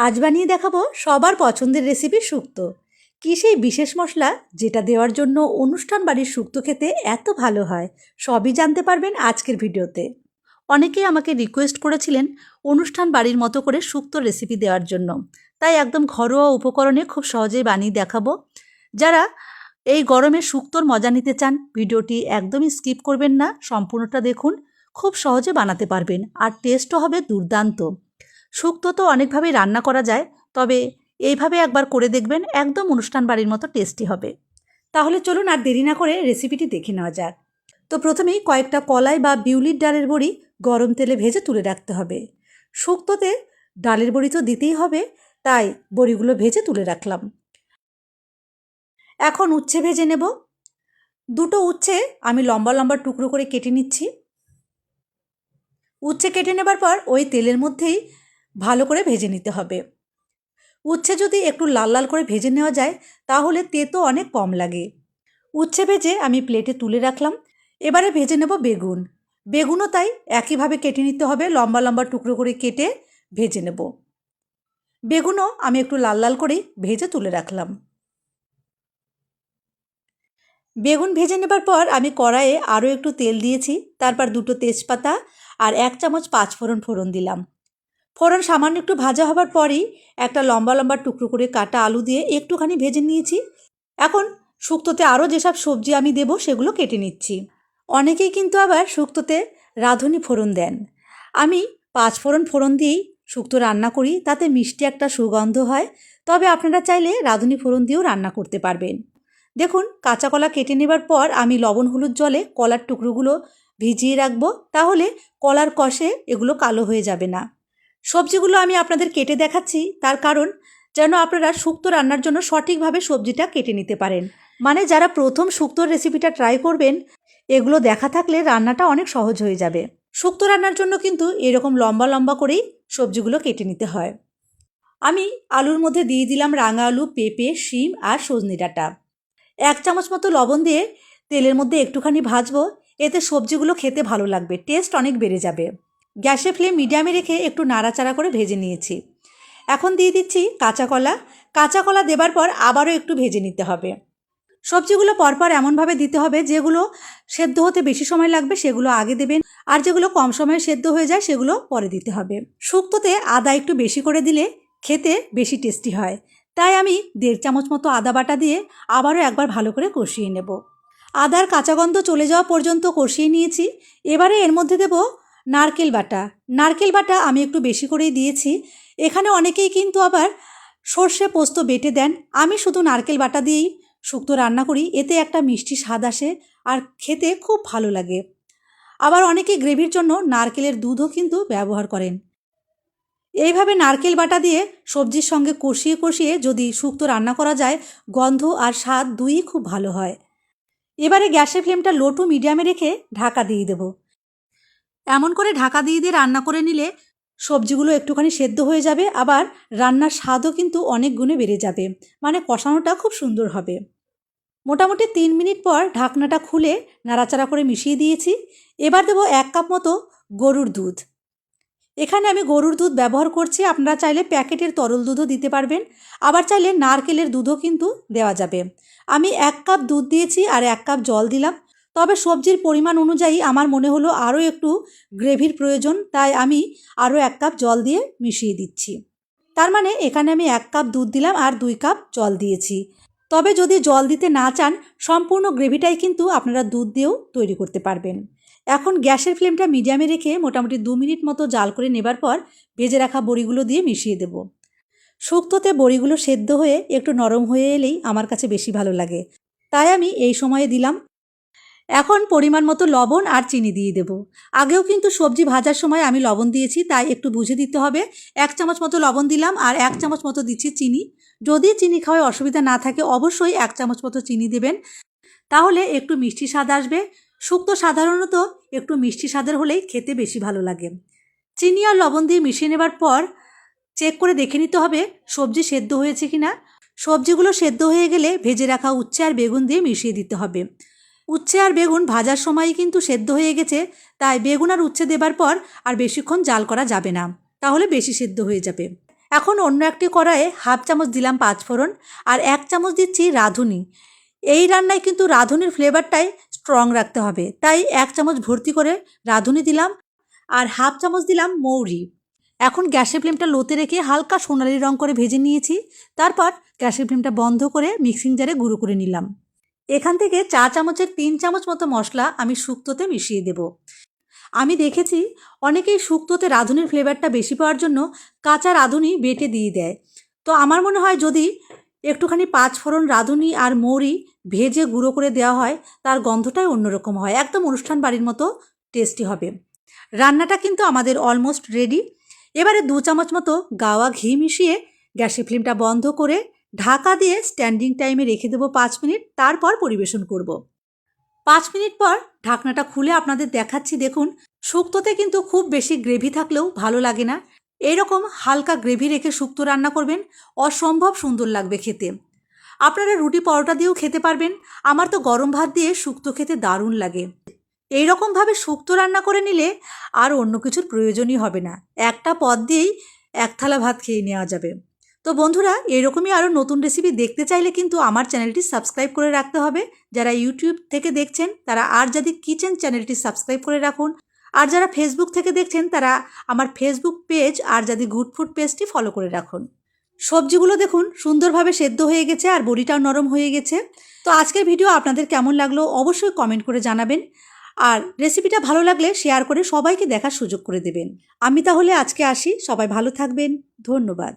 আজ বানিয়ে দেখাবো সবার পছন্দের রেসিপি শুক্তো। কী সেই বিশেষ মশলা যেটা দেওয়ার জন্য অনুষ্ঠান বাড়ির শুক্তো খেতে এত ভালো হয়, সবই জানতে পারবেন আজকের ভিডিওতে। অনেকেই আমাকে রিকোয়েস্ট করেছিলেন অনুষ্ঠান বাড়ির মতো করে শুক্তোর রেসিপি দেওয়ার জন্য, তাই একদম ঘরোয়া উপকরণে খুব সহজেই বানিয়ে দেখাবো। যারা এই গরমে শুক্তোর মজা নিতে চান, ভিডিওটি একদমই স্কিপ করবেন না, সম্পূর্ণটা দেখুন। খুব সহজে বানাতে পারবেন আর টেস্টও হবে দুর্দান্ত। শুক্তো তো অনেকভাবেই রান্না করা যায়, তবে এইভাবে একবার করে দেখবেন, একদম অনুষ্ঠান বাড়ির মতো টেস্টি হবে। তাহলে চলুন আর দেরি না করে রেসিপিটি দেখে নেওয়া যাক। তো প্রথমেই কয়েকটা কলাই বা বিউলির ডালের বড়ি গরম তেলে ভেজে তুলে রাখতে হবে। শুক্তোতে ডালের বড়ি তো দিতেই হবে, তাই বড়িগুলো ভেজে তুলে রাখলাম। এখন উচ্ছে ভেজে নেব। দুটো উচ্ছে আমি লম্বা লম্বা টুকরো করে কেটে নিচ্ছি। উচ্ছে কেটে নেবার পর ওই তেলের মধ্যেই ভালো করে ভেজে নিতে হবে। উচ্ছে যদি একটু লাল লাল করে ভেজে নেওয়া যায় তাহলে তেতো অনেক কম লাগে। উচ্ছে ভেজে আমি প্লেটে তুলে রাখলাম। এবারে ভেজে নেব বেগুন। বেগুনও তাই একইভাবে কেটে নিতে হবে, লম্বা লম্বা টুকরো করে কেটে ভেজে নেব। বেগুনও আমি একটু লাল লাল করেই ভেজে তুলে রাখলাম। বেগুন ভেজে নেবার পর আমি কড়াইয়ে আরও একটু তেল দিয়েছি, তারপর দুটো তেজপাতা আর 1 চামচ পাঁচফোড়ন ফোড়ন দিলাম। ফোড়ন সামান্য একটু ভাজা হবার পরই একটা লম্বা লম্বা টুকরো করে কাটা আলু দিয়ে একটুখানি ভেজে নিয়েছি। এখন শুক্তোতে আরও যেসব সবজি আমি দেব সেগুলো কেটে নিচ্ছি। অনেকেই কিন্তু আবার শুক্তোতে রাঁধুনি ফোড়ন দেন। আমি পাঁচফোড়ন ফোড়ন দিয়েই শুক্তো রান্না করি, তাতে মিষ্টি একটা সুগন্ধ হয়। তবে আপনারা চাইলে রাঁধুনি ফোড়ন দিয়েও রান্না করতে পারবেন। দেখুন, কাঁচা কলা কেটে নেবার পর আমি লবণ হলুদ জলে কলার টুকরোগুলো ভিজিয়ে রাখবো, তাহলে কলার কষে এগুলো কালো হয়ে যাবে না। সবজিগুলো আমি আপনাদের কেটে দেখাচ্ছি, তার কারণ যেন আপনারা শুক্তো রান্নার জন্য সঠিকভাবে সবজিটা কেটে নিতে পারেন। মানে যারা প্রথম শুক্তোর রেসিপিটা ট্রাই করবেন, এগুলো দেখা থাকলে রান্নাটা অনেক সহজ হয়ে যাবে। শুক্তো রান্নার জন্য কিন্তু এরকম লম্বা লম্বা করেই সবজিগুলো কেটে নিতে হয়। আমি আলুর মধ্যে দিয়ে দিলাম রাঙা আলু, পেঁপে, শিম আর সজনে ডাঁটা। 1 চামচ মতো লবণ দিয়ে তেলের মধ্যে একটুখানি ভাজবো, এতে সবজিগুলো খেতে ভালো লাগবে, টেস্ট অনেক বেড়ে যাবে। গ্যাসের ফ্লেম মিডিয়ামে রেখে একটু নাড়াচাড়া করে ভেজে নিয়েছি। এখন দিয়ে দিচ্ছি কাঁচা কলা। কাঁচা কলা দেবার পর আবারও একটু ভেজে নিতে হবে। সবজিগুলো পরপর এমনভাবে দিতে হবে, যেগুলো সেদ্ধ হতে বেশি সময় লাগবে সেগুলো আগে দেবেন, আর যেগুলো কম সময়ে সেদ্ধ হয়ে যায় সেগুলো পরে দিতে হবে। শুক্তোতে আদা একটু বেশি করে দিলে খেতে বেশি টেস্টি হয়, তাই আমি 1.5 চামচ মতো আদা বাটা দিয়ে আবারও একবার ভালো করে কষিয়ে নেব। আদার কাঁচা গন্ধ চলে যাওয়া পর্যন্ত কষিয়ে নিয়েছি। এবারে এর মধ্যে দেব নারকেল বাটা। নারকেল বাটা আমি একটু বেশি করেই দিয়েছি। এখানে অনেকেই কিন্তু আবার সর্ষে পোস্ত বেটে দেন, আমি শুধু নারকেল বাটা দিয়েই শুক্তো রান্না করি, এতে একটা মিষ্টি স্বাদ আসে আর খেতে খুব ভালো লাগে। আবার অনেকেই গ্রেভির জন্য নারকেলের দুধও কিন্তু ব্যবহার করেন। এইভাবে নারকেল বাটা দিয়ে সবজির সঙ্গে কষিয়ে কষিয়ে যদি শুক্তো রান্না করা যায়, গন্ধ আর স্বাদ দুইই খুব ভালো হয়। এবারে গ্যাসের ফ্লেমটা লো টু মিডিয়ামে রেখে ঢাকা দিয়ে দেব। এমন করে ঢাকা দিয়ে দিয়ে রান্না করে নিলে সবজিগুলো একটুখানি সেদ্ধ হয়ে যাবে, আবার রান্নার স্বাদও কিন্তু অনেক গুণে বেড়ে যাবে, মানে কষানোটা খুব সুন্দর হবে। মোটামুটি 3 মিনিট পর ঢাকনাটা খুলে নাড়াচাড়া করে মিশিয়ে দিয়েছি। এবার দেবো 1 কাপ মতো গরুর দুধ। এখানে আমি গরুর দুধ ব্যবহার করছি, আপনারা চাইলে প্যাকেটের তরল দুধও দিতে পারবেন, আবার চাইলে নারকেলের দুধও কিন্তু দেওয়া যাবে। আমি 1 কাপ দুধ দিয়েছি আর 1 কাপ জল দিলাম। তবে সবজির পরিমাণ অনুযায়ী আমার মনে হলো আরও একটু গ্রেভির প্রয়োজন, তাই আমি আরও 1 কাপ জল দিয়ে মিশিয়ে দিচ্ছি। তার মানে এখানে আমি 1 কাপ দুধ দিলাম আর 2 কাপ জল দিয়েছি। তবে যদি জল দিতে না চান, সম্পূর্ণ গ্রেভিটাই কিন্তু আপনারা দুধ দিয়েও তৈরি করতে পারবেন। এখন গ্যাসের ফ্লেমটা মিডিয়ামে রেখে মোটামুটি 2 মিনিট মতো জাল করে নেবার পর ভেজে রাখা বড়িগুলো দিয়ে মিশিয়ে দেব। শুক্তোতে বড়িগুলো সেদ্ধ হয়ে একটু নরম হয়ে এলেই আমার কাছে বেশি ভালো লাগে, তাই আমি এই সময়ে দিলাম। এখন পরিমাণ মতো লবণ আর চিনি দিয়ে দেব। আগেও কিন্তু সবজি ভাজার সময় আমি লবণ দিয়েছি, তাই একটু বুঝে দিতে হবে। 1 চামচ মতো লবণ দিলাম আর 1 চামচ মতো দিচ্ছি চিনি। যদি চিনি খাওয়ায় অসুবিধা না থাকে অবশ্যই 1 চামচ মতো চিনি দেবেন, তাহলে একটু মিষ্টি স্বাদ আসবে। শুক্তো সাধারণত একটু মিষ্টি স্বাদের হলেই খেতে বেশি ভালো লাগে। চিনি আর লবণ দিয়ে মিশিয়ে নেবার পর চেক করে দেখে নিতে হবে সবজি সেদ্ধ হয়েছে কিনা। সবজিগুলো সেদ্ধ হয়ে গেলে ভেজে রাখা উচ্ছে আর বেগুন দিয়ে মিশিয়ে দিতে হবে। উচ্ছে আর বেগুন ভাজার সময়ই কিন্তু সেদ্ধ হয়ে গেছে, তাই বেগুন আর উচ্ছে দেবার পর আর বেশিক্ষণ জাল করা যাবে না, তাহলে বেশি সেদ্ধ হয়ে যাবে। এখন অন্য একটি কড়াইয়ে হাফ চামচ দিলাম পাঁচফোড়ন আর 1 চামচ দিচ্ছি রাঁধুনি। এই রান্নায় কিন্তু রাঁধুনির ফ্লেভারটাই স্ট্রং রাখতে হবে, তাই 1 চামচ ভর্তি করে রাঁধুনি দিলাম আর হাফ চামচ দিলাম মৌরি। এখন গ্যাসের ফ্লেমটা লোতে রেখে হালকা সোনালি রং করে ভেজে নিয়েছি। তারপর গ্যাসের ফ্লেমটা বন্ধ করে মিক্সিং জারে গুঁড়ো করে নিলাম। এখান থেকে 4 চামচের 3 চামচ মতো মশলা আমি শুক্তোতে মিশিয়ে দেব। আমি দেখেছি অনেকেই শুক্তোতে রাঁধুনির ফ্লেভারটা বেশি পাওয়ার জন্য কাঁচা রাঁধুনি বেটে দিয়ে দেয়। তো আমার মনে হয় যদি একটুখানি পাঁচফোড়ন, রাঁধুনি আর মৌরি ভেজে গুঁড়ো করে দেওয়া হয়, তার গন্ধটাই অন্যরকম হয়, একদম অনুষ্ঠান বাড়ির মতো টেস্টি হবে। রান্নাটা কিন্তু আমাদের অলমোস্ট রেডি। এবারে 2 চামচ মতো গাওয়া ঘি মিশিয়ে গ্যাসের ফ্লেমটা বন্ধ করে ঢাকা দিয়ে স্ট্যান্ডিং টাইমে রেখে দেবো 5 মিনিট, তারপর পরিবেশন করব। 5 মিনিট পর ঢাকনাটা খুলে আপনাদের দেখাচ্ছি। দেখুন, শুক্তোতে কিন্তু খুব বেশি গ্রেভি থাকলেও ভালো লাগে না। এইরকম হালকা গ্রেভি রেখে শুক্তো রান্না করবেন, অসম্ভব সুন্দর লাগবে খেতে। আপনারা রুটি পরোটা দিয়েও খেতে পারবেন। আমার তো গরম ভাত দিয়ে শুক্তো খেতে দারুণ লাগে। এইরকমভাবে শুক্তো রান্না করে নিলে আর অন্য কিছুর প্রয়োজনই হবে না, একটা পদ দিয়েই 1 থালা ভাত খেয়ে নেওয়া যাবে। তো বন্ধুরা, এরকমই আরও নতুন রেসিপি দেখতে চাইলে কিন্তু আমার চ্যানেলটি সাবস্ক্রাইব করে রাখতে হবে। যারা ইউটিউব থেকে দেখছেন তারা আরজাদি কিচেন চ্যানেলটি সাবস্ক্রাইব করে রাখুন, আর যারা ফেসবুক থেকে দেখছেন তারা আমার ফেসবুক পেজ আরজাদি গুড ফুড পেজটি ফলো করে রাখুন। সবজিগুলো দেখুন সুন্দরভাবে সেদ্ধ হয়ে গেছে আর বড়িটাও নরম হয়ে গেছে। তো আজকের ভিডিও আপনাদের কেমন লাগলো অবশ্যই কমেন্ট করে জানাবেন, আর রেসিপিটা ভালো লাগলে শেয়ার করে সবাইকে দেখার সুযোগ করে দেবেন। আমি তাহলে আজকে আসি, সবাই ভালো থাকবেন, ধন্যবাদ।